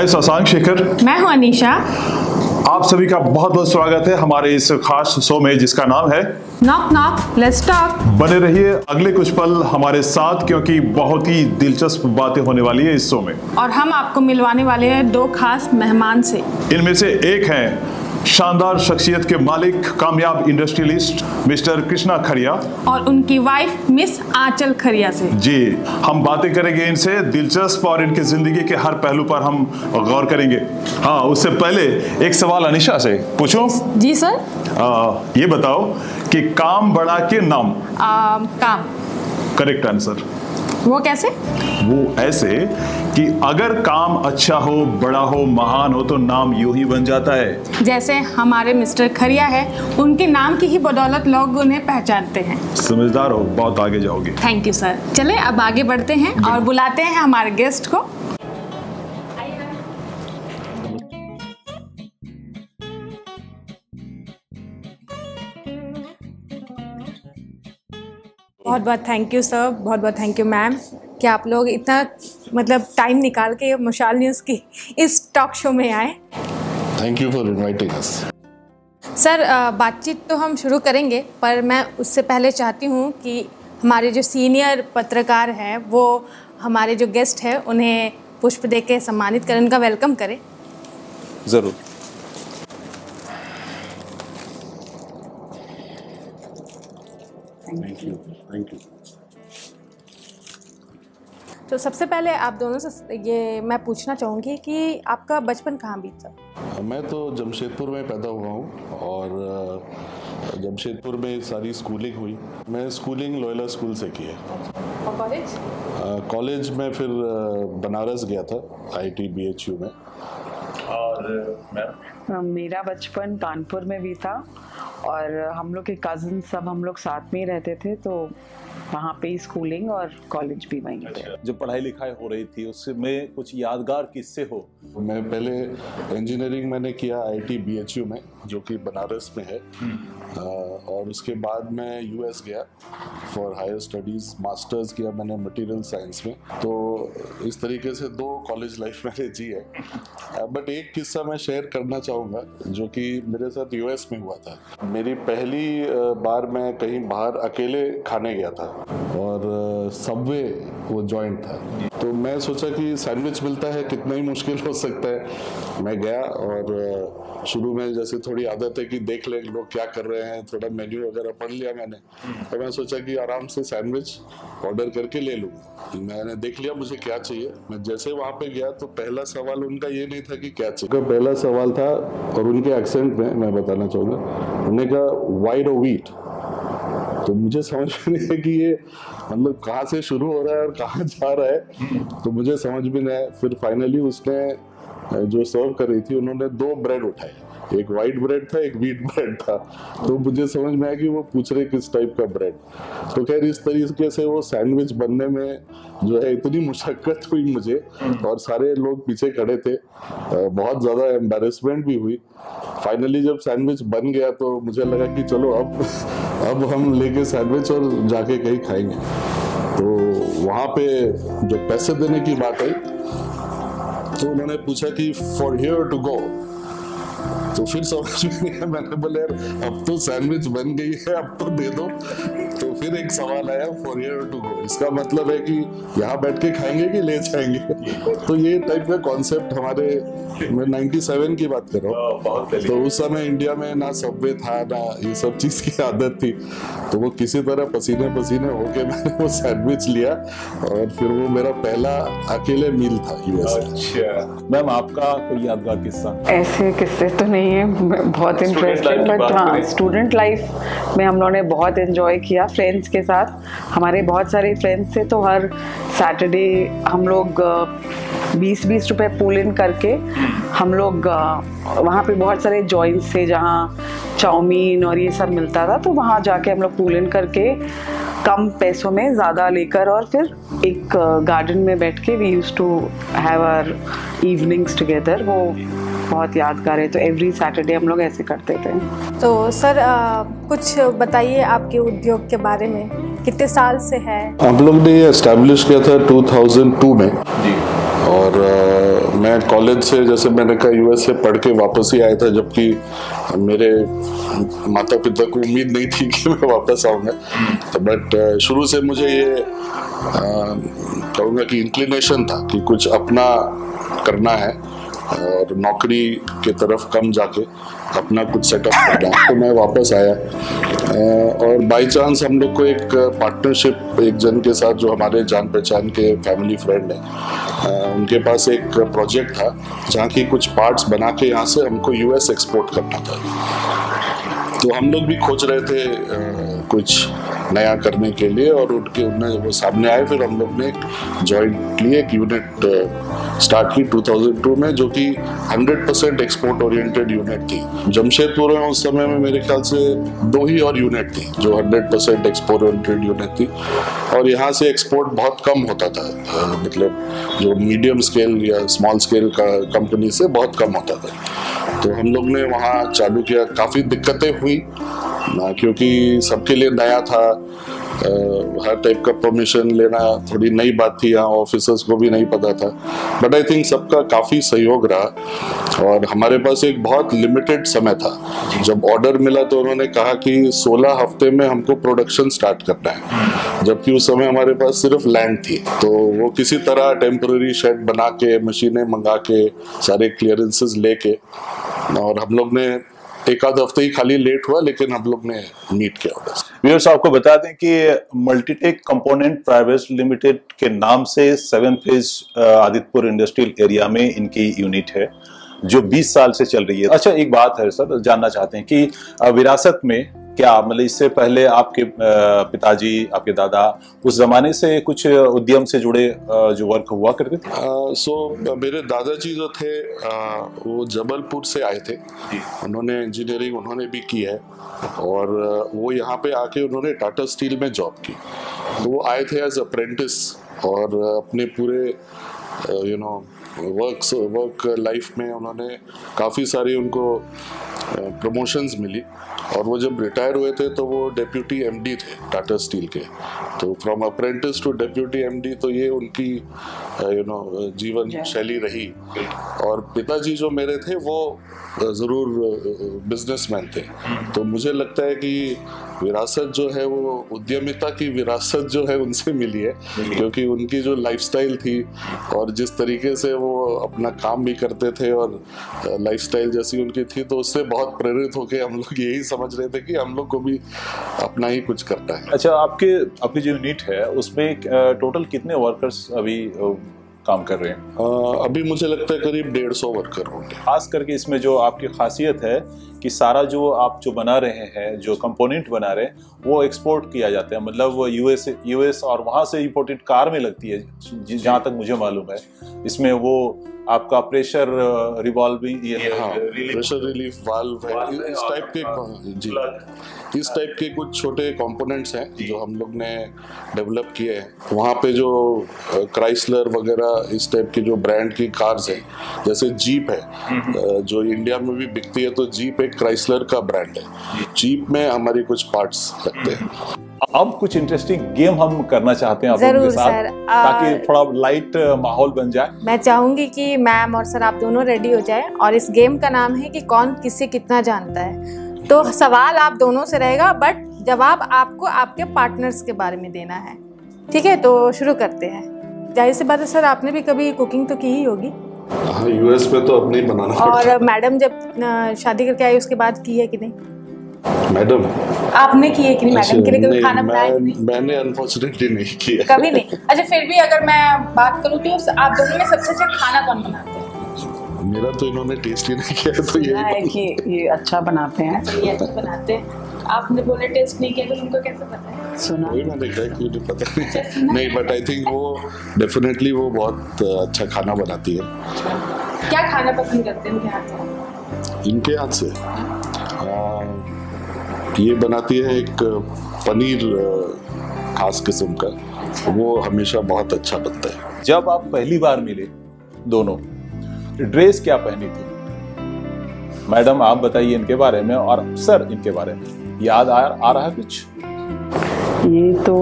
मैं शशांक शेखर। मैं हूं अनीशा। आप सभी का बहुत बहुत स्वागत है हमारे इस खास शो में जिसका नाम है नॉक नॉक लेट्स टॉक। बने रहिए अगले कुछ पल हमारे साथ, क्योंकि बहुत ही दिलचस्प बातें होने वाली है इस शो में और हम आपको मिलवाने वाले हैं दो खास मेहमान से। इनमें से एक हैं शानदार शख्सियत के मालिक, कामयाब इंडस्ट्रियलिस्ट मिस्टर कृष्णा खरिया और उनकी वाइफ मिस आंचल खरिया से। जी, हम बातें करेंगे इनसे दिलचस्प और इनके जिंदगी के हर पहलू पर हम गौर करेंगे। हाँ, उससे पहले एक सवाल अनीशा से पूछूं? जी सर। ये बताओ कि काम बड़ा के नाम? काम। Correct answer. वो कैसे? वो ऐसे कि अगर काम अच्छा हो, बड़ा हो, महान हो तो नाम यूं ही बन जाता है। जैसे हमारे मिस्टर खरिया है, उनके नाम की ही बदौलत लोग उन्हें पहचानते हैं। समझदार हो, बहुत आगे जाओगे। Thank you sir. चले अब आगे बढ़ते हैं और बुलाते हैं हमारे गेस्ट को। बहुत बहुत थैंक यू सर, बहुत बहुत थैंक यू मैम कि आप लोग इतना टाइम निकाल के मशाल न्यूज़ की इस टॉक शो में आए। Thank you for inviting us. Sir, बातचीत तो हम शुरू करेंगे, पर मैं उससे पहले चाहती हूँ कि हमारे जो सीनियर पत्रकार हैं वो हमारे जो गेस्ट हैं उन्हें पुष्प दे के सम्मानित करें, उनका वेलकम करें। ज़रूर। Thank you. तो सबसे पहले आप दोनों से ये मैं पूछना चाहूँगी कि आपका बचपन कहाँ बीता? मैं तो जमशेदपुर में पैदा हुआ हूँ और जमशेदपुर में सारी स्कूलिंग हुई। मैं स्कूलिंग लोयला स्कूल से की है। और कॉलेज? कॉलेज में फिर बनारस गया था, IIT BHU में। और मेरा बचपन कानपुर में भी था और हम लोग के कज़न सब हम लोग साथ में ही रहते थे, तो वहाँ पे स्कूलिंग और कॉलेज भी वहीं पे। जब पढ़ाई लिखाई हो रही थी उसमें कुछ यादगार किस्से हो? मैं पहले इंजीनियरिंग मैंने किया IIT BHU में, जो कि बनारस में है। और उसके बाद मैं US गया फॉर हायर स्टडीज़, मास्टर्स किया मैंने मटेरियल साइंस में। तो इस तरीके से 2 कॉलेज लाइफ मैंने जी है। बट एक किस्सा मैं शेयर करना चाहूँगा जो कि मेरे साथ US में हुआ था। मेरी पहली बार मैं कहीं बाहर अकेले खाने गया था और सबवे वो जॉइंट था, तो मैं सोचा कि सैंडविच मिलता है, कितना ही मुश्किल हो सकता है। मैं गया और शुरू में जैसे थोड़ी आदत है कि देख ले लोग क्या कर रहे हैं, थोड़ा मेन्यू वगैरह पढ़ लिया मैंने। तो मैं सोचा कि आराम से सैंडविच ऑर्डर करके ले लूँ। मैंने देख लिया मुझे क्या चाहिए। मैं जैसे वहाँ पे गया तो पहला सवाल उनका ये नहीं था कि क्या चाहिए, उनका पहला सवाल था, और उनके एक्सेंट में मैं बताना चाहूँगा, उन्होंने कहा व्हाई डू वीट। तो मुझे समझ में नहीं है कि ये कहाँ से शुरू हो रहा है और कहाँ जा रहा है, तो मुझे समझ में नहीं आया। फिर फाइनली उसने जो सर्व कर रही थी उन्होंने 2 ब्रेड उठाए, एक वाइट ब्रेड था, एक व्हीट ब्रेड था। तो मुझे समझ में आया कि वो पूछ रहे किस टाइप का ब्रेड। तो खैर इस तरीके से वो सैंडविच बनने में जो है इतनी मुशक्कत हुई मुझे, और सारे लोग पीछे खड़े थे, बहुत ज़्यादा एम्बैरेसमेंट भी हुई। फाइनली जब सैंडविच बन गया तो मुझे लगा कि चलो अब हम लेके सैंडविच और जाके कहीं खाएंगे। तो वहाँ पे जो पैसे देने की बात आई तो उन्होंने पूछा कि फॉर हियर टू गो। तो फिर समझ में नहीं आया, मैंने बोला यार अब तो सैंडविच बन गई है, अब तो दे दो। तो फिर एक सवाल आया फॉर हियर टू गो, इसका मतलब है कि यहाँ बैठ के खाएंगे कि ले जाएंगे। तो ये टाइप का कॉन्सेप्ट हमारे, मैं 97 की बात कर रहा हूँ, तो उस समय इंडिया में ना सबवे था ना ये सब चीज की आदत थी। तो वो किसी तरह पसीने पसीने होके मैंने वो सैंडविच लिया और फिर वो मेरा पहला अकेले मील था US। अच्छा मैम, आपका कोई यादगार किस्सा? ऐसे किस्से तो नहीं है, बहुत इंटरेस्टिंग, बट हाँ स्टूडेंट लाइफ में हम लोगों ने बहुत एंजॉय किया फ्रेंड्स के साथ। हमारे बहुत सारे फ्रेंड्स थे, तो हर सैटरडे हम लोग 20-20 रुपए पूल इन करके हम लोग वहाँ पे बहुत सारे जॉइंट्स थे जहाँ चाउमीन और ये सब मिलता था, तो वहाँ जाके हम लोग पूल इन करके कम पैसों में ज़्यादा लेकर और फिर एक गार्डन में बैठ के we used to have our evenings together. वो बहुत यादगार है। तो एवरी सैटरडे हम लोग ऐसे करते थे। तो सर कुछ बताइए आपके उद्योग के बारे में, कितने साल से है? हम लोग ने ये एस्टैब्लिश किया था 2002 में। और मैं कॉलेज से, जैसे मैंने कहा, यूएस से पढ़ के वापस ही आया था, जबकि मेरे माता पिता को उम्मीद नहीं थी कि मैं वापस आऊँगा। तो बट शुरू से मुझे ये कहूँगा कि इंक्लिनेशन था कि कुछ अपना करना है और नौकरी की तरफ कम जाके अपना कुछ सेटअप करना है। तो मैं वापस आया और बाय चांस हम लोग को एक पार्टनरशिप एक जन के साथ, जो हमारे जान पहचान के फैमिली फ्रेंड हैं, उनके पास एक प्रोजेक्ट था जहाँ की कुछ पार्ट्स बना के यहाँ से हमको यूएस एक्सपोर्ट करना था। तो हम लोग भी खोज रहे थे कुछ नया करने के लिए, और उन्हें वो सामने आए। फिर हम लोग ने जॉइंटली एक यूनिट स्टार्ट की 2002 में, जो कि 100% एक्सपोर्ट ओरिएंटेड यूनिट थी। जमशेदपुर में उस समय में मेरे ख्याल से 2 ही और यूनिट थी जो 100% एक्सपोर्ट ओरिएंटेड यूनिट थी, और यहाँ से एक्सपोर्ट बहुत कम होता था। मतलब जो मीडियम स्केल या स्मॉल स्केल का कंपनी से बहुत कम होता था। तो हम लोग ने वहाँ चालू किया। काफ़ी दिक्कतें हुई क्योंकि सबके लिए नया था, हर टाइप का परमिशन लेना थोड़ी नई बात थी, यहाँ ऑफिसर्स को भी नहीं पता था। बट आई थिंक सबका काफ़ी सहयोग रहा, और हमारे पास एक बहुत लिमिटेड समय था। जब ऑर्डर मिला तो उन्होंने कहा कि 16 हफ्ते में हमको प्रोडक्शन स्टार्ट करना है, जबकि उस समय हमारे पास सिर्फ लैंड थी। तो वो किसी तरह टेम्पररी शेड बना के, मशीनें मंगा के, सारे क्लियरेंसेस लेके, और हम लोग ने एक आध हफ्ते ही खाली लेट हुआ, लेकिन हम लोग ने मीट किया ऑर्डर। व्यूअर्स, आपको बता दें कि मल्टीटेक कंपोनेंट प्राइवेट लिमिटेड के नाम से 7 फेज आदित्यपुर इंडस्ट्रियल एरिया में इनकी यूनिट है जो 20 साल से चल रही है। अच्छा, एक बात है सर, जानना चाहते हैं कि विरासत में क्या, मतलब इससे पहले आपके पिताजी, आपके दादा उस जमाने से कुछ उद्यम से जुड़े जो वर्क हुआ करते थे? मेरे दादाजी जो थे वो जबलपुर से आए थे। उन्होंने इंजीनियरिंग उन्होंने भी की है, और वो यहाँ पे आके उन्होंने टाटा स्टील में जॉब की। तो वो आए थे एज अप्रेंटिस, और अपने पूरे वर्क लाइफ में उन्होंने काफ़ी सारी उनको प्रमोशंस मिली, और वो जब रिटायर हुए थे तो वो डेप्यूटी एमडी थे टाटा स्टील के। तो from apprentice to deputy MD, तो ये उनकी जीवन शैली रही। और पिताजी जो मेरे थे वो ज़रूर बिजनेसमैन थे। तो मुझे लगता है कि विरासत जो है वो उद्यमिता की विरासत जो है उनसे मिली है, क्योंकि उनकी जो लाइफस्टाइल थी और जिस तरीके से वो अपना काम भी करते थे और लाइफस्टाइल जैसी उनकी थी, तो उससे बहुत प्रेरित होकर हम लोग यही समझ रहे थे कि हम लोग को भी अपना ही कुछ करना है। अच्छा, आपकी जो यूनिट है उसमें टोटल कितने वर्कर्स अभी काम कर रहे हैं? अभी मुझे लगता है करीब 150 वर्कर होंगे। खास करके इसमें जो आपकी खासियत है कि सारा जो आप जो बना रहे हैं, जो कंपोनेंट बना रहे हैं, वो एक्सपोर्ट किया जाता है। मतलब वो यूएस और वहाँ से इंपोर्टेड कार में लगती है, जहाँ तक मुझे मालूम है। इसमें वो आपका pressure revolving, pressure relief valve है, इस टाइप के जी, इस टाइप के कुछ छोटे कंपोनेंट्स हैं जो हम लोग ने डेवलप किए हैं। वहाँ पे जो क्राइसलर वगैरह इस टाइप की जो ब्रांड की कार्स हैं, जैसे जीप है जो इंडिया में भी बिकती है, तो जीप एक क्राइसलर का ब्रांड है। जीप में हमारी कुछ पार्ट्स लगते हैं। अब कुछ इंटरेस्टिंग गेम हम करना चाहते हैं आप लोगों के साथ, ताकि थोड़ा लाइट माहौल बन जाए। मैं चाहूंगी कि मैम और सर आप दोनों रेडी हो जाएं, और इस गेम का नाम है कि कौन किससे कितना जानता है। तो सवाल आप दोनों से रहेगा, बट जवाब आपको आपके पार्टनर्स के बारे में देना है। ठीक है, तो शुरू करते हैं। जाहिर सी बात है सर, आपने भी कभी कुकिंग तो की ही होगी। हाँ, यूएस में तो अपने ही बनाना पड़ता है। और मैडम जब शादी करके आई उसके बाद की है कि नहीं? मैडम आपने की है कि नहीं? मैडम के लिए कभी खाना बनाया कि नहीं? मैंने अनफॉर्चुनेटली नहीं किया, कभी नहीं। अच्छा, फिर भी अगर मैं बात करूँ तो आप दोनों में सबसे अच्छा खाना कौन बनाते हैं? मेरा तो इन्होंने टेस्ट ही नहीं किया, तो ये है कि ये अच्छा बनाते हैं। ये अच्छा बनाते हैं। आपने बोले टेस्ट नहीं किया, तो तुमको कैसे पता है? सुना, वही मैंने कहा कि मुझे पता नहीं, बट आई थिंक वो डेफिनेटली वो बहुत अच्छा खाना बनाती है। क्या खाना पसंद करते हैं इनके हाथ से? इनके हाथ से ये बनाती है एक पनीर खास किस्म का, वो हमेशा बहुत अच्छा बनता है। जब आप पहली बार मिले दोनों, ड्रेस क्या पहनी थी? मैडम आप बताइए इनके बारे में, और सर इनके बारे में याद आ रहा है कुछ? ये तो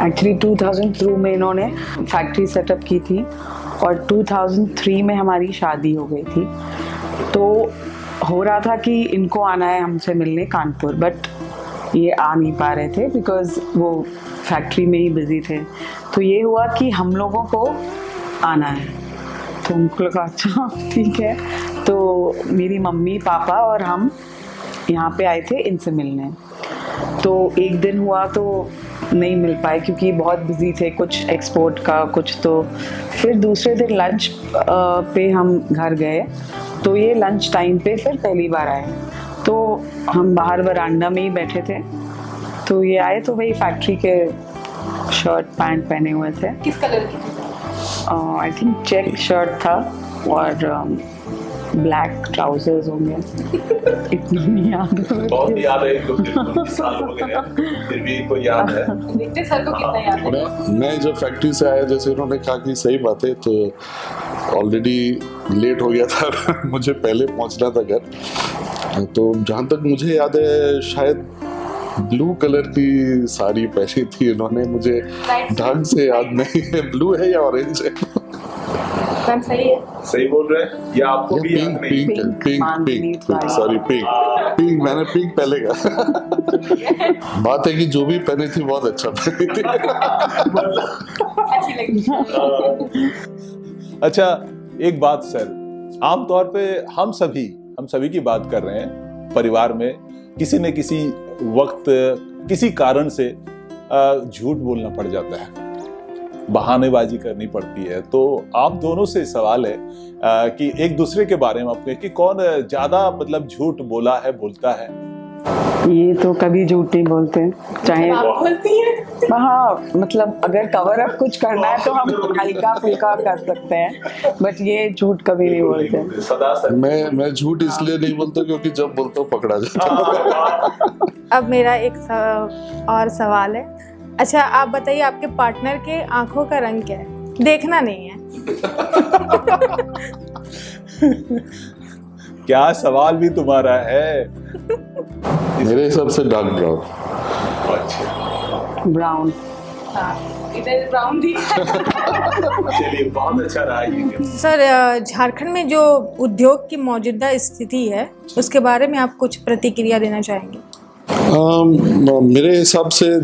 एक्चुअली 2002 में इन्होंने फैक्ट्री सेटअप की थी, और 2003 में हमारी शादी हो गई थी। तो हो रहा था कि इनको आना है हमसे मिलने कानपुर, बट ये आ नहीं पा रहे थे बिकॉज़ वो फैक्ट्री में ही बिजी थे। तो ये हुआ कि हम लोगों को आना है, तो उनको लगा अच्छा ठीक है। तो मेरी मम्मी पापा और हम यहाँ पे आए थे इनसे मिलने। तो एक दिन हुआ तो नहीं मिल पाए क्योंकि बहुत बिजी थे, कुछ एक्सपोर्ट का कुछ। तो फिर दूसरे दिन लंच पे हम घर गए, तो ये लंच टाइम पे फिर पहली बार आए। तो हम बाहर वरांडा में ही बैठे थे, तो ये आए तो वही फैक्ट्री के शर्ट पैंट पहने हुए थे। किस कलर की? आई थिंक चेक शर्ट था और ब्लैक ट्राउजर्स होंगे। इतना नहीं याद है। बहुत याद है, 20 साल हो गए फिर भी कोई याद है? देखते सर को कितना याद है। मैं जब फैक्ट्री से आया, जैसे उन्होंने कहा कि सही बात है, तो ऑलरेडी लेट हो गया था मुझे पहले पहुंचना था घर। तो जहाँ तक मुझे याद है शायद ब्लू कलर की साड़ी पहनी थी इन्होंने, मुझे ढंग से याद नहीं है ब्लू है या ऑरेंज है। सही है, सही बोल रहे हैं या आपको भी याद नहीं? पिंक सॉरी पिंक मैंने पिंक पहले कहा। बात है कि जो भी पहनी थी बहुत अच्छा पहनी थी। अच्छी लगी। अच्छा एक बात सर, आमतौर पे हम सभी की बात कर रहे हैं, परिवार में किसी न किसी वक्त किसी कारण से झूठ बोलना पड़ जाता है, बहानेबाजी करनी पड़ती है। तो आप दोनों से सवाल है कि एक दूसरे के बारे में आपके कि कौन ज्यादा मतलब झूठ बोलता है? ये तो कभी झूठ नहीं बोलते, चाहे बोलती है। हाँ, मतलब अगर कवर अप कुछ करना है तो हम हल्का फुल्का कर सकते हैं, बट ये झूठ कभी नहीं बोलते। मैं झूठ इसलिए नहीं बोलता क्योंकि जब बोलता हूँ पकड़ा जाता। अब मेरा एक और सवाल है। अच्छा आप बताइए, आपके पार्टनर के आंखों का रंग क्या है? देखना नहीं है। क्या सवाल भी तुम्हारा है। मेरे हिसाब से डार्क ब्राउन। ब्राउन। इधर ब्राउन भी। चलिए बहुत अच्छा रहा ये। सर झारखंड में जो उद्योग की मौजूदा स्थिति है उसके बारे में आप कुछ प्रतिक्रिया देना चाहेंगे? मेरे हिसाब से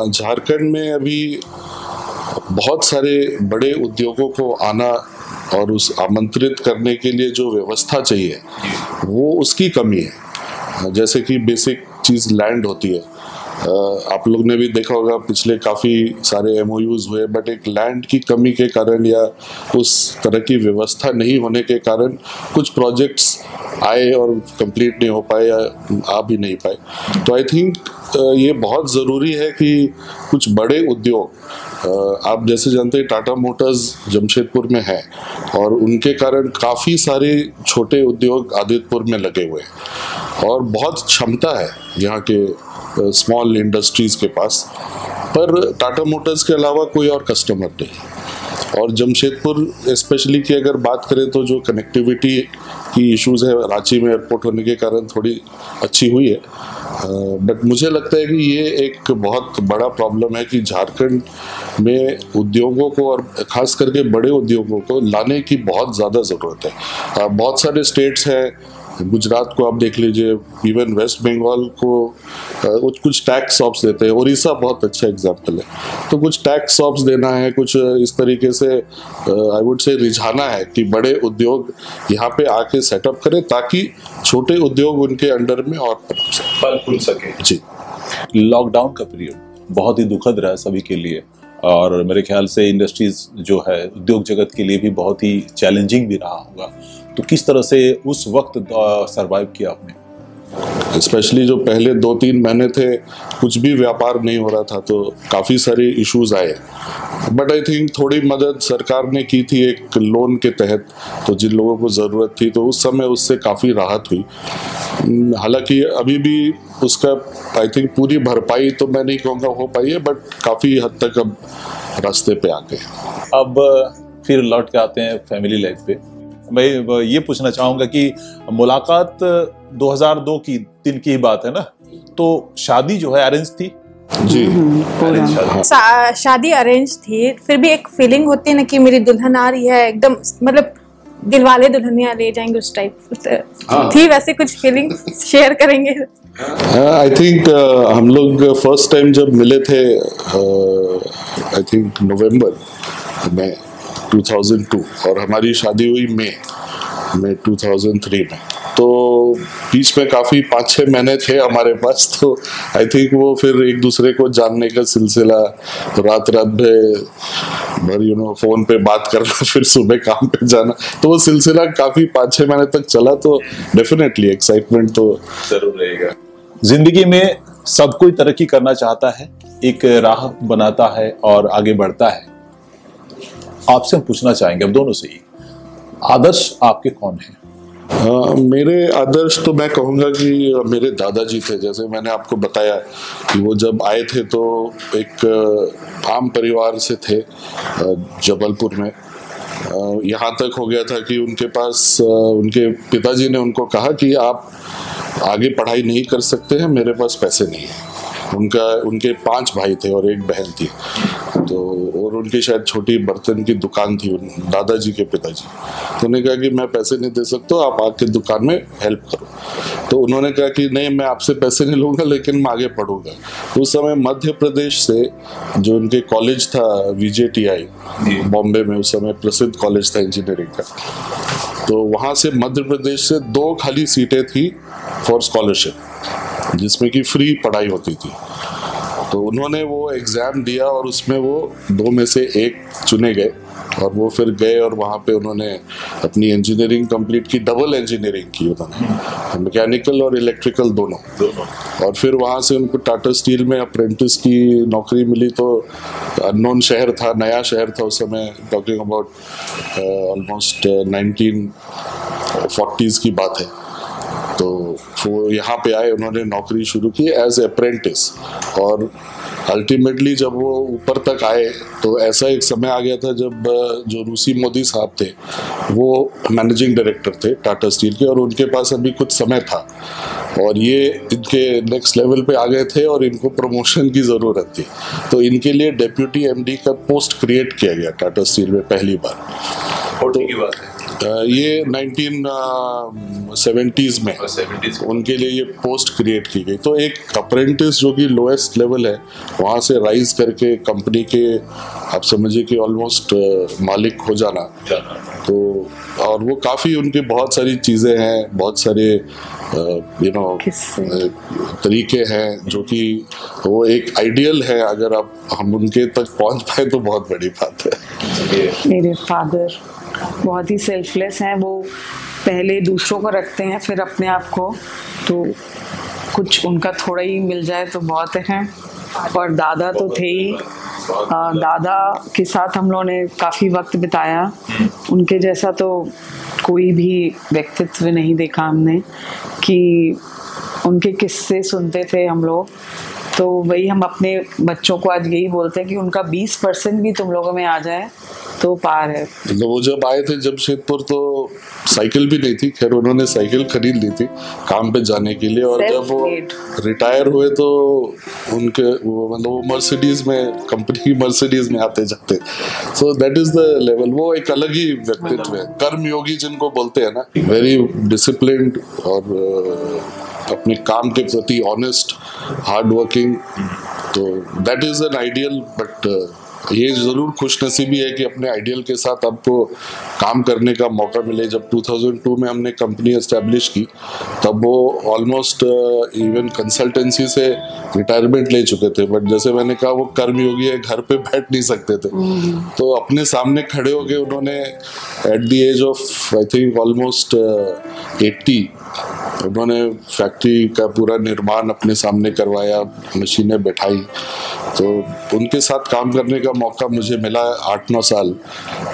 झारखंड में अभी बहुत सारे बड़े उद्योगों को आना और उस आमंत्रित करने के लिए जो व्यवस्था चाहिए वो उसकी कमी है। जैसे कि बेसिक चीज़ लैंड होती है, आप लोग ने भी देखा होगा पिछले काफ़ी सारे MOUs हुए, बट एक लैंड की कमी के कारण या उस तरह की व्यवस्था नहीं होने के कारण कुछ प्रोजेक्ट्स आए और कंप्लीट नहीं हो पाए या आ भी नहीं पाए। तो आई थिंक ये बहुत ज़रूरी है कि कुछ बड़े उद्योग, आप जैसे जानते हैं टाटा मोटर्स जमशेदपुर में है और उनके कारण काफ़ी सारे छोटे उद्योग आदितपुर में लगे हुए हैं और बहुत क्षमता है यहाँ के स्मॉल इंडस्ट्रीज़ के पास, पर टाटा मोटर्स के अलावा कोई और कस्टमर नहीं। और जमशेदपुर स्पेशली की अगर बात करें तो जो कनेक्टिविटी की इश्यूज़ है, रांची में एयरपोर्ट होने के कारण थोड़ी अच्छी हुई है, बट मुझे लगता है कि ये एक बहुत बड़ा प्रॉब्लम है कि झारखंड में उद्योगों को और ख़ास करके बड़े उद्योगों को लाने की बहुत ज़्यादा ज़रूरत है। बहुत सारे स्टेट्स हैं, गुजरात को आप देख लीजिए, इवन वेस्ट बंगाल को कुछ टैक्स शॉप्स देते हैं, उड़ीसा बहुत अच्छा एग्जाम्पल है। तो कुछ टैक्स शॉप्स देना है, कुछ इस तरीके से आई वुड से रिझाना है कि बड़े उद्योग यहाँ पे आके सेटअप करें ताकि छोटे उद्योग उनके अंडर में और फल फूल सके। जी, लॉकडाउन का पीरियड बहुत ही दुखद रहा सभी के लिए और मेरे ख्याल से इंडस्ट्रीज जो है उद्योग जगत के लिए भी बहुत ही चैलेंजिंग भी रहा होगा। तो किस तरह से उस वक्त सरवाइव किया आपने? स्पेशली जो पहले 2-3 महीने थे कुछ भी व्यापार नहीं हो रहा था, तो काफ़ी सारे इश्यूज आए, बट आई थिंक थोड़ी मदद सरकार ने की थी एक लोन के तहत, तो जिन लोगों को ज़रूरत थी तो उस समय उससे काफ़ी राहत हुई। हालांकि अभी भी उसका आई थिंक पूरी भरपाई तो मैं नहीं कहूँगा हो पाई है, बट काफ़ी हद तक अब रास्ते पे आ गए। अब फिर लौट के आते हैं फैमिली लाइफ पे। मैं ये पूछना चाहूँगा कि मुलाकात 2002 की दिन की बात है ना, तो शादी जो है अरेंज थी? जी शादी अरेंज थी, फिर भी एक फीलिंग होती है ना कि मेरी दुल्हन आ रही है, एकदम मतलब दिलवाले दुल्हनिया ले जाएंगे उस टाइप थी, वैसे कुछ फीलिंग शेयर करेंगे? आई थिंक हम लोग फर्स्ट टाइम जब मिले थे आई थिंक नवंबर में 2002 और हमारी शादी हुई मई 2003 में, तो बीच में काफ़ी 5-6 महीने थे हमारे पास, तो आई थिंक वो फिर एक दूसरे को जानने का सिलसिला, तो रात भर फ़ोन पे बात करना, फिर सुबह काम पे जाना, तो वो सिलसिला काफ़ी 5-6 महीने तक चला। तो डेफिनेटली एक्साइटमेंट तो जरूर रहेगा। जिंदगी में सब कोई तरक्की करना चाहता है, एक राह बनाता है और आगे बढ़ता है। आपसे हम पूछना चाहेंगे अब दोनों से ही, आदर्श आपके कौन हैं? मेरे आदर्श तो मैं कहूँगा कि मेरे दादाजी थे। जैसे मैंने आपको बताया कि वो जब आए थे तो एक आम परिवार से थे जबलपुर में। यहाँ तक हो गया था कि उनके पास उनके पिताजी ने उनको कहा कि आप आगे पढ़ाई नहीं कर सकते हैं, मेरे पास पैसे नहीं है। उनके 5 भाई थे और एक बहन थी, तो और उनकी शायद छोटी बर्तन की दुकान थी दादाजी के पिताजी। तो उन्होंने कहा कि मैं पैसे नहीं दे सकता, आप आके दुकान में हेल्प करो। तो उन्होंने कहा कि नहीं, मैं आपसे पैसे नहीं लूँगा, लेकिन मैं आगे पढ़ूंगा। उस समय मध्य प्रदेश से जो उनके कॉलेज था VJTI बॉम्बे में, उस समय प्रसिद्ध कॉलेज था इंजीनियरिंग का, तो वहाँ से मध्य प्रदेश से 2 खाली सीटें थी फॉर स्कॉलरशिप, जिसमें कि फ्री पढ़ाई होती थी। तो उन्होंने वो एग्ज़ाम दिया और उसमें वो 2 में से 1 चुने गए, और वो फिर गए और वहाँ पे उन्होंने अपनी इंजीनियरिंग कंप्लीट की, डबल इंजीनियरिंग की उन्होंने, मैकेनिकल और इलेक्ट्रिकल दोनों। और फिर वहाँ से उनको टाटा स्टील में अप्रेंटिस की नौकरी मिली। तो अननोन शहर था, नया शहर था उस समय, टॉकिंग अबाउट ऑलमोस्ट 1940s की बात है। तो वो यहाँ पे आए, उन्होंने नौकरी शुरू की एज अप्रेंटिस, और अल्टीमेटली जब वो ऊपर तक आए तो ऐसा एक समय आ गया था जब जो रूसी मोदी साहब थे वो मैनेजिंग डायरेक्टर थे टाटा स्टील के, और उनके पास अभी कुछ समय था और ये इनके नेक्स्ट लेवल पे आ गए थे और इनको प्रमोशन की ज़रूरत थी। तो इनके लिए डेप्यूटी MD का पोस्ट क्रिएट किया गया टाटा स्टील में पहली बार। और की बात है ये 1970s में उनके लिए ये पोस्ट क्रिएट की गई। तो एक अप्रेंटिस जो कि लोएस्ट लेवल है, वहाँ से राइज करके कंपनी के आप समझिए कि ऑलमोस्ट मालिक हो जाना। तो और वो काफ़ी उनके बहुत सारी चीज़ें हैं, बहुत सारे तरीके हैं जो कि वो एक आइडियल है। अगर हम उनके तक पहुँच पाए तो बहुत बड़ी बात है। मेरे फादर बहुत ही सेल्फलेस हैं, वो पहले दूसरों को रखते हैं फिर अपने आप को, तो कुछ उनका थोड़ा ही मिल जाए तो बहुत है। और दादा तो थे ही, दादा के साथ हम लोगों ने काफ़ी वक्त बिताया। उनके जैसा तो कोई भी व्यक्तित्व नहीं देखा हमने, कि उनके किस्से सुनते थे हम लोग। तो वही हम अपने बच्चों को आज यही बोलते हैं कि उनका 20% भी तुम लोगों में आ जाए तो पार है। तो वो जब आए थे जमशेदपुर तो साइकिल भी नहीं थी, खैर उन्होंने साइकिल खरीद ली थी काम पे जाने के लिए। और जब वो रिटायर हुए तो उनके मतलब वो मर्सिडीज में, कंपनी की मर्सिडीज में आते जाते। So that is the level. वो एक अलग ही व्यक्तित्व है, कर्मयोगी जिनको बोलते हैं ना, वेरी डिसिप्लिन्ड और अपने काम के प्रति ऑनेस्ट, हार्ड वर्किंग। तो that is an ideal. But ये ज़रूर खुशनसीबी है कि अपने आइडियल के साथ आपको काम करने का मौका मिले। जब 2002 में हमने कंपनी एस्टैब्लिश की तब वो ऑलमोस्ट इवन कंसल्टेंसी से रिटायरमेंट ले चुके थे। बट जैसे मैंने कहा, वो कर्मयोगी है, घर पे बैठ नहीं सकते थे। तो अपने सामने खड़े होके उन्होंने at the age of I think almost 80 उन्होंने फैक्ट्री का पूरा निर्माण अपने सामने करवाया, मशीनें बैठाई। तो उनके साथ काम करने का मौका मुझे मिला 8-9 साल,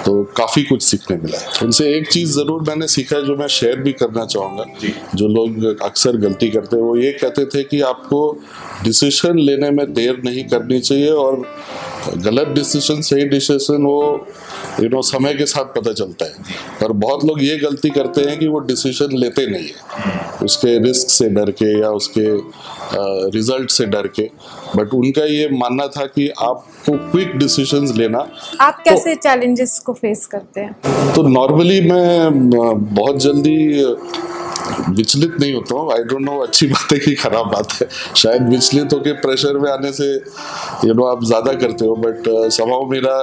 तो काफ़ी कुछ सीखने मिला। उनसे एक चीज़ ज़रूर मैंने सीखा जो मैं शेयर भी करना चाहूँगा। जो लोग अक्सर गलती करते हैं वो ये कहते थे कि आपको डिसीजन लेने में देर नहीं करनी चाहिए, और गलत डिसीजन सही डिसीजन वो समय के साथ पता चलता है। पर बहुत लोग ये गलती करते हैं कि वो डिसीजन लेते नहीं है। उसके रिस्क से डर के या उसके रिजल्ट से डर के, बट उनका ये मानना था कि आपको क्विक डिसीजंस लेना। आप कैसे चैलेंजेस को फेस करते हैं? तो नॉर्मली मैं बहुत जल्दी विचलित नहीं होता हूँ। आई डोंट नो अच्छी बात है कि खराब बात है, शायद विचलित होकर प्रेशर में आने से आप ज़्यादा करते हो, बट स्वभाव मेरा,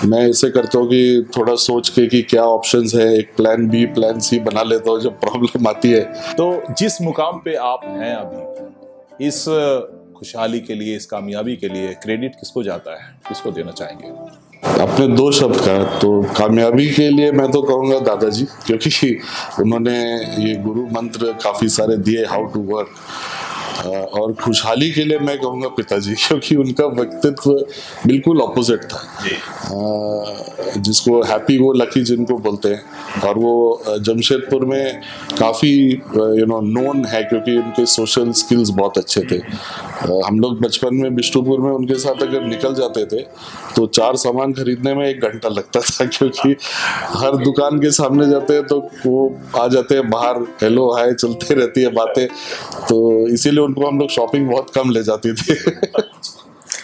मैं इसे करता हूँ कि थोड़ा सोच के कि क्या ऑप्शंस है, एक प्लान बी प्लान सी बना लेता हूँ जब प्रॉब्लम आती है। तो जिस मुकाम पे आप हैं अभी, इस खुशहाली के लिए, इस कामयाबी के लिए क्रेडिट किसको जाता है, किसको देना चाहेंगे? अपने दो शब्द का तो कामयाबी के लिए मैं तो कहूँगा दादाजी, क्योंकि उन्होंने ये गुरु मंत्र काफ़ी सारे दिए, हाउ टू वर्क। और खुशहाली के लिए मैं कहूँगा पिताजी, क्योंकि उनका व्यक्तित्व बिल्कुल ऑपोजिट था। जिसको हैप्पी वो लकी जिनको बोलते हैं, और वो जमशेदपुर में काफ़ी नोन है क्योंकि उनके सोशल स्किल्स बहुत अच्छे थे। हम लोग बचपन में बिष्णुपुर में उनके साथ अगर निकल जाते थे तो 4 सामान खरीदने में 1 घंटा लगता था, क्योंकि हर दुकान के सामने जाते हैं तो वो आ जाते हैं बाहर, हेलो हाय चलते रहती है बातें, तो इसीलिए उनको हम लोग शॉपिंग बहुत कम ले जाती थी।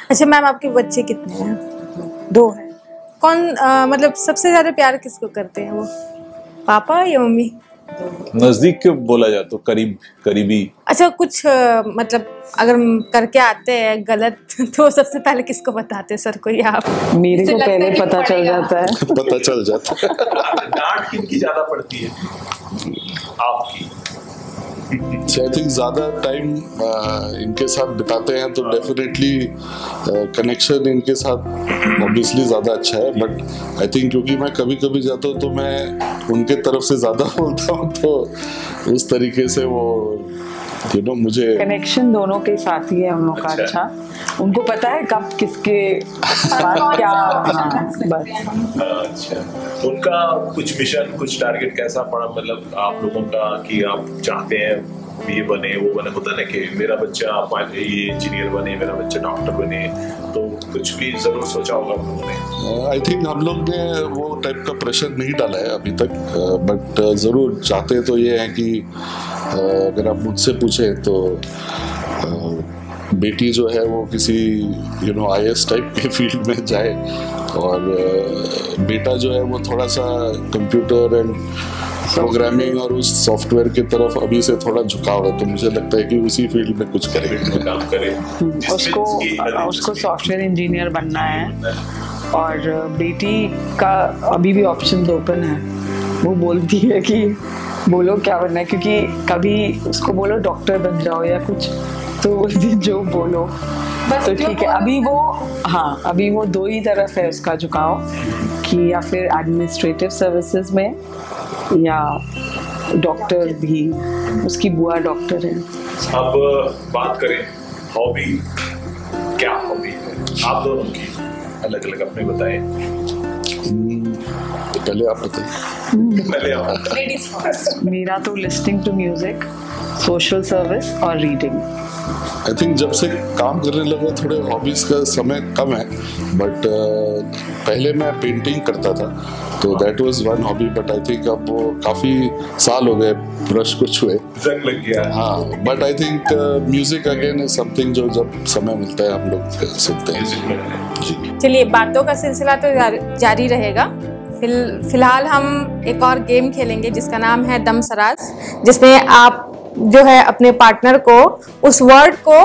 अच्छा मैम, आपके बच्चे कितने हैं? 2 हैं। कौन मतलब सबसे ज्यादा प्यार किसको करते हैं, वो पापा या मम्मी? नजदीक के बोला जाए तो करीबी। अच्छा, कुछ मतलब अगर करके आते हैं गलत तो सबसे पहले किसको बताते हैं सर को, या आप? मेरे को पहले पता चल जाता है। पता चल जाता है। डांट किनकी ज्यादा पड़ती है? आपकी? आई थिंक ज़्यादा टाइम इनके साथ बिताते हैं तो डेफिनेटली कनेक्शन इनके साथ ऑब्वियसली ज़्यादा अच्छा है, बट आई थिंक क्योंकि मैं कभी कभी जाता हूँ तो मैं उनके तरफ से ज़्यादा बोलता हूँ, तो उस तरीके से वो मुझे कनेक्शन दोनों के साथ ही है हम लोग का। अच्छा, उनको पता है कब किसके क्या। बस अच्छा, उनका कुछ मिशन, कुछ टारगेट कैसा पड़ा, मतलब आप लोगों का, कि आप चाहते हैं ये बने वो बने, होता है कि मेरा बच्चा ये इंजीनियर बने, मेरा बच्चा डॉक्टर बने, तो कुछ भी जरूर सोचा होगा हम लोगों ने? आई थिंक हम लोग ने वो टाइप का प्रेशर नहीं डाला है अभी तक, बट जरूर चाहते तो ये है कि अगर आप मुझसे पूछे तो बेटी जो है वो किसी IAS टाइप के फील्ड में जाए, और बेटा जो है वो थोड़ा सा कंप्यूटर एंड प्रोग्रामिंग और उस सॉफ्टवेयर की तरफ अभी से थोड़ा झुकाव है, तो मुझे लगता है कि उसी फील्ड में कुछ करें। उसको सॉफ्टवेयर इंजीनियर बनना है, और बेटी का अभी भी ऑप्शन ओपन है। वो बोलती है कि बोलो क्या बनना है, क्योंकि कभी उसको बोलो डॉक्टर बन जाओ या कुछ, तो बोलती जो बोलो बस, तो ठीक है। अभी वो 2 ही तरफ है उसका झुकाव, कि या फिर एडमिनिस्ट्रेटिव सर्विसेज में या डॉक्टर भी। उसकी बुआ डॉक्टर है। अब बात करें हॉबी, क्या हॉबी है आप दोनों की? अलग अलग अपने बताएं। पहले आप बताइए। मेरा तो listening to music, social service और रीडिंग। आई थिंक जब से काम करने लगा थोड़े हॉबीज का समय कम है, बट पहले मैं पेंटिंग करता था, तो that was one hobby, but I think अब वो काफी साल हो गए ब्रश को छुए, जंग लग गया। हाँ, but I think music again is something जो जब समय मिलता है हम लोग सुनते हैं। चलिए, बातों का सिलसिला तो जारी रहेगा। फिलहाल हम एक और गेम खेलेंगे जिसका नाम है दम सराज, जिसमें आप जो है अपने पार्टनर को उस वर्ड को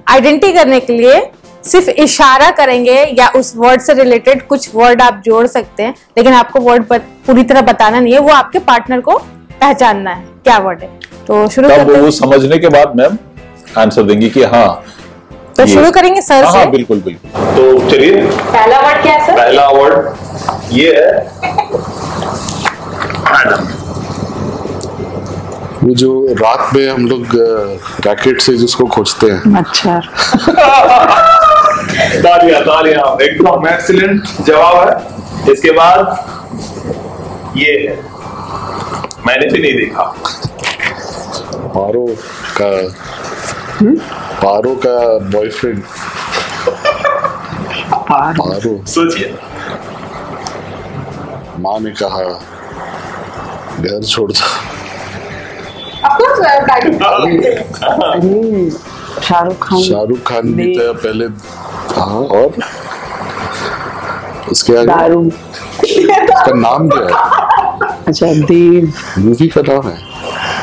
आइडेंटिटी करने के लिए सिर्फ इशारा करेंगे, या उस वर्ड से रिलेटेड कुछ वर्ड आप जोड़ सकते हैं, लेकिन आपको वर्ड पूरी तरह बताना नहीं है, वो आपके पार्टनर को पहचानना है क्या वर्ड है। तो शुरू करते हैं। वो समझने के बाद मैम आंसर देंगी कि हाँ। तो शुरू करेंगे सर से। हाँ, बिल्कुल बिल्कुल। तो चलिए, पहला वर्ड क्या है सर? पहला वर्ड ये है मैडम। वो जो रात में हम लोग रैकेट से जिसको खोजते हैं, मच्छर। तालियां, एकदम एक्सीलेंट जवाब है। इसके बाद ये है, मैंने भी नहीं देखा, पारो का बॉयफ्रेंड। पारो। सोचिए। माँ ने कहा घर छोड़ दो। आपको अरे शाहरुख खान भी था पहले। हाँ, और उसके आगे दारू। उसका नाम क्या है? अच्छा, देव। मूवी का नाम है?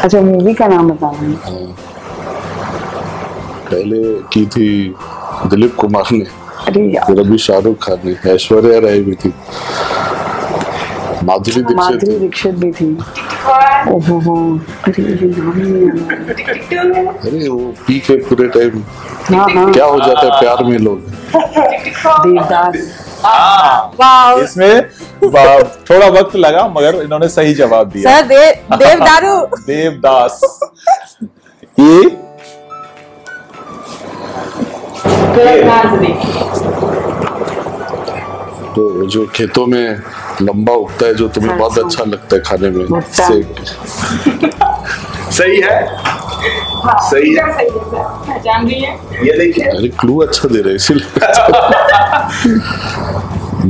अच्छा, मूवी का नाम बता रहे हैं। हाँ, पहले की थी दिलीप कुमार ने, अरे यार, फिर अभी शाहरुख खान ने, ऐश्वर्या राय भी थी, माधुरी दीक्षित भी थी। ओहो, अरे ये नाम नहीं है। अरे वो पी के पूरे टाइम हाँ। क्या हो जाता है प्यार में लोग। देवदास। इसमें थोड़ा वक्त लगा मगर इन्होंने सही जवाब दिया। सर देवदारू। देवदास। ये तो जो खेतों में लंबा उगता है, जो तुम्हें बहुत अच्छा लगता है खाने में, सही है, सही है, पहचान रही है। ये देखिए, अरे क्लू अच्छा दे रहे हैं इसीलिए।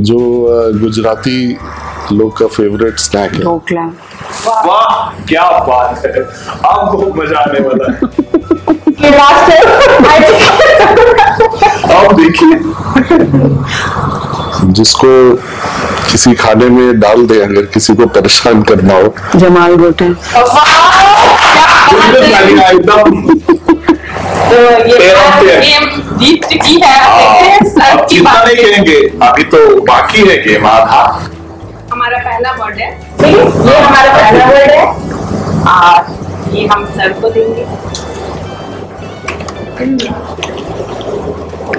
जो गुजराती लोग का फेवरेट स्नैक है। ढोकला। वाह क्या बात है, अब बहुत मजा आने वाला है। ये लास्ट है। अब देखिए, जिसको किसी खाने में डाल दे अगर किसी को परेशान करना हो। जमाल गोटे। एकदम जीत चुकी है। चिंता नहीं करेंगे, अभी तो बाकी है गेम आधा। हमारा पहला वर्ड है, ये हमारा पहला वर्ड है और ये हम सर को देंगे।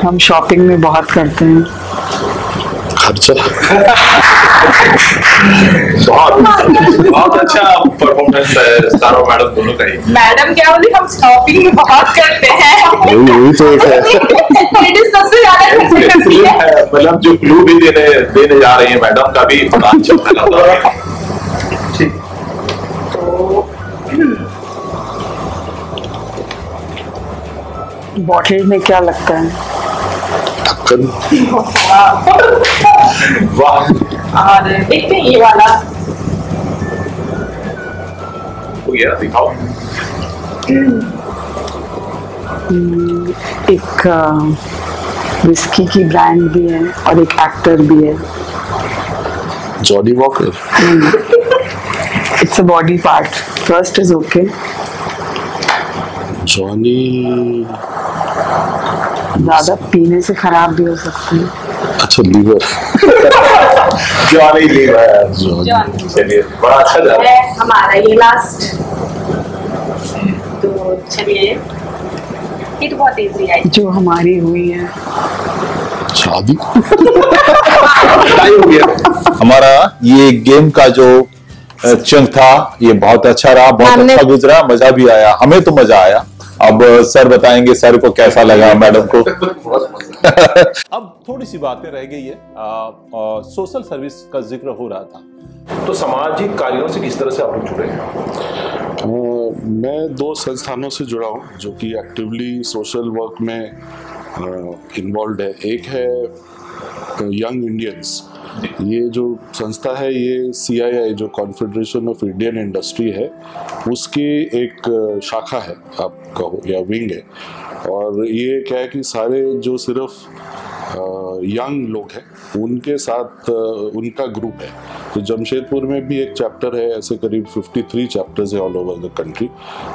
हम शॉपिंग में बहुत करते हैं। खर्चा। बहुत अच्छा परफॉर्मेंस है सारो मैडम दोनों का ही। मैडम क्या बोली, हम शॉपिंग में बहुत करते हैं। वही तो है। सबसे ज्यादा खर्च करती है। मतलब जो क्लू भी देने जा रही है मैडम का भी पता चलता है। बॉटल में क्या लगता है? ढक्कन। वाह, और देखते हैं ये वाला हो गया, दिखाओ। एक विस्की की ब्रांड भी है और एक एक्टर भी है। Johnny walker. It's a body part. First is okay. Johnny ज्यादा पीने से खराब भी हो सकती है। अच्छा, लीवर। Johnny liver. जॉनी। चलिए, बड़ा अच्छा जा रहा है। हमारा ये लास्ट। तो चलिए, ये तो बहुत इजी है। जो हमारी हुई है शादी। हो गया। हमारा ये गेम का जो चंक था ये बहुत अच्छा रहा, बहुत अच्छा गुजरा, मजा भी आया, हमें तो मजा आया। अब सर बताएंगे सर को कैसा लगा, मैडम को। अब थोड़ी सी बातें रह गई है। सोशल सर्विस का जिक्र हो रहा था, तो सामाजिक कार्यों से किस तरह से आप लोग जुड़े हैं? मैं 2 संस्थानों से जुड़ा हूँ जो कि एक्टिवली सोशल वर्क में इन्वॉल्व है। एक है यंग इंडियंस। ये जो संस्था है ये CII जो कॉन्फेडरेशन ऑफ इंडियन इंडस्ट्री है उसकी एक शाखा है, आप कहो, या विंग है। और ये क्या है कि सारे जो सिर्फ यंग लोग हैं उनके साथ उनका ग्रुप है। तो जमशेदपुर में भी एक चैप्टर है, ऐसे करीब 53 चैप्टर्स है ऑल ओवर द कंट्री।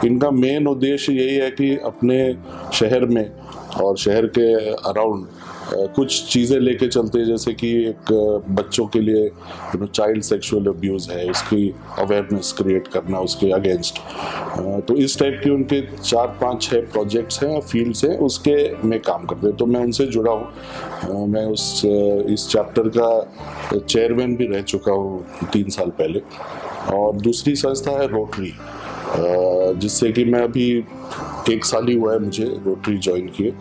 इनका मेन उद्देश्य यही है कि अपने शहर में और शहर के अराउंड कुछ चीज़ें लेके चलते हैं, जैसे कि एक बच्चों के लिए चाइल्ड सेक्सुअल अब्यूज़ है, उसकी अवेयरनेस क्रिएट करना उसके अगेंस्ट। तो इस टाइप के उनके 4, 5, 6 प्रोजेक्ट्स हैं, फील्ड्स हैं, उसके में काम करते हैं। तो मैं उनसे जुड़ा हूँ। मैं इस चैप्टर का चेयरमैन भी रह चुका हूँ 3 साल पहले। और दूसरी संस्था है रोटरी, जिससे कि मैं अभी 1 साल ही हुआ है मुझे रोटरी ज्वाइन किए।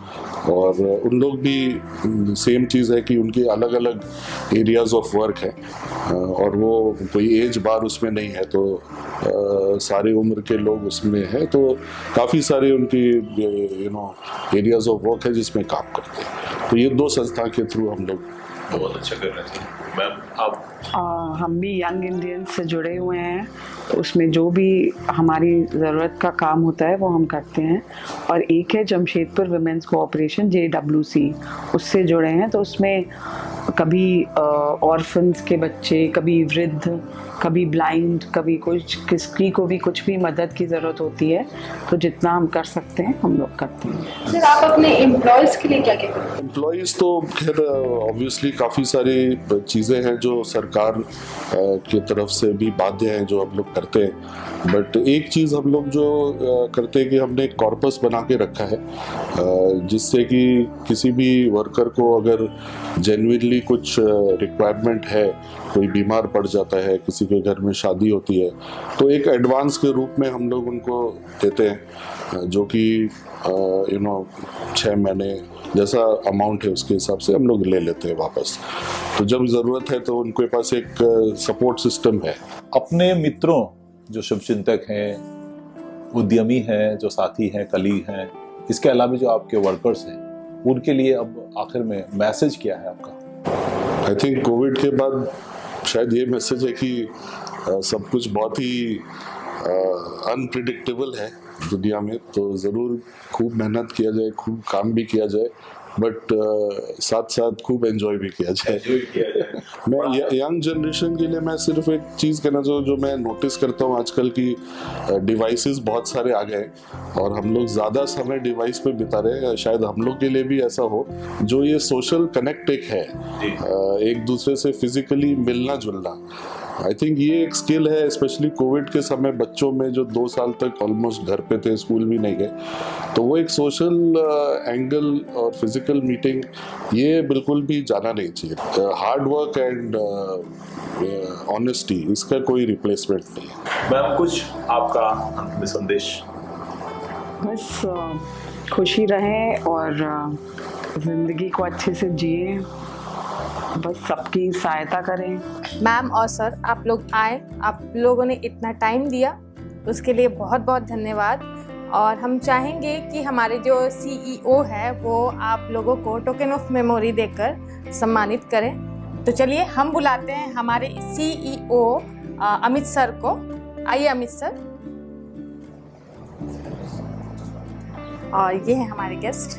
और उन लोग भी सेम चीज़ है कि उनके अलग अलग एरियाज ऑफ वर्क है और वो कोई एज बार उसमें नहीं है, तो सारे उम्र के लोग उसमें हैं। तो काफ़ी सारे उनकी एरियाज ऑफ वर्क है जिसमें काम करते हैं। तो ये 2 संस्था के थ्रू हम लोग बहुत अच्छा कर रहे हैं। मैम आप? हम भी यंग इंडियंस से जुड़े हुए हैं उसमें जो भी हमारी ज़रूरत का काम होता है वो हम करते हैं। और एक है जमशेदपुर वुमेन्स कोऑपरेशन JWC, उससे जुड़े हैं। तो उसमें कभी ऑर्फन्स के बच्चे, कभी वृद्ध, कभी ब्लाइंड, कभी किसी को भी कुछ भी मदद की ज़रूरत होती है, तो जितना हम कर सकते हैं हम लोग करते हैं। सर आप अपने एम्प्लॉयज़ के लिए क्या क्या करते हैं? एम्प्लॉयज़ तो खैर ऑब्वियसली काफ़ी सारी चीज़ें हैं जो सरकार की तरफ से भी बाध्य हैं जो हम लोग करते हैं। बट एक चीज़ हम लोग जो करते हैं कि हमने एक कॉर्पस बना के रखा है, जिससे कि किसी भी वर्कर को अगर जेन्युइनली कुछ रिक्वायरमेंट है, कोई बीमार पड़ जाता है, किसी के घर में शादी होती है, तो एक एडवांस के रूप में हम लोग उनको देते हैं, जो कि 6 महीने जैसा अमाउंट है उसके हिसाब से हम लोग ले लेते हैं वापस। तो जब ज़रूरत है तो उनके पास एक सपोर्ट सिस्टम है। अपने मित्रों जो शुभचिंतक हैं, उद्यमी हैं, जो साथी हैं, कलीग हैं, इसके अलावा जो आपके वर्कर्स हैं, उनके लिए अब आखिर में मैसेज क्या है आपका? आई थिंक कोविड के बाद शायद ये मैसेज है कि सब कुछ बहुत ही अनप्रिडिक्टेबल है दुनिया में। तो ज़रूर खूब मेहनत किया जाए, खूब काम भी किया जाए, बट साथ साथ खूब एंजॉय भी किया जाए। मैं यंग जनरेशन के लिए मैं सिर्फ एक चीज़ कहना चाहूँ, जो मैं नोटिस करता हूँ आजकल की डिवाइसेस बहुत सारे आ गए और हम लोग ज़्यादा समय डिवाइस पे बिता रहे हैं। शायद हम लोग के लिए भी ऐसा हो, जो ये सोशल कनेक्ट एक है, एक दूसरे से फिजिकली मिलना जुलना, आई थिंक ये एक स्किल है। स्पेशली कोविड के समय बच्चों में जो 2 साल तक ऑलमोस्ट घर पे थे, स्कूल भी नहीं गए, तो वो एक सोशल एंगल और फिजिकल मीटिंग ये बिल्कुल भी जाना नहीं चाहिए। हार्ड वर्क एंड ऑनेस्टी, इसका कोई रिप्लेसमेंट नहीं है। मैम, कुछ आपका अंतिम संदेश? बस खुशी रहें और ज़िंदगी को अच्छे से जिए, बस सबकी सहायता करें। मैम और सर, आप लोग आए, आप लोगों ने इतना टाइम दिया, उसके लिए बहुत बहुत धन्यवाद। और हम चाहेंगे कि हमारे जो CEO है वो आप लोगों को टोकन ऑफ मेमोरी देकर सम्मानित करें। तो चलिए हम बुलाते हैं हमारे CEO अमित सर को। आइए अमित सर। और ये है हमारे गेस्ट।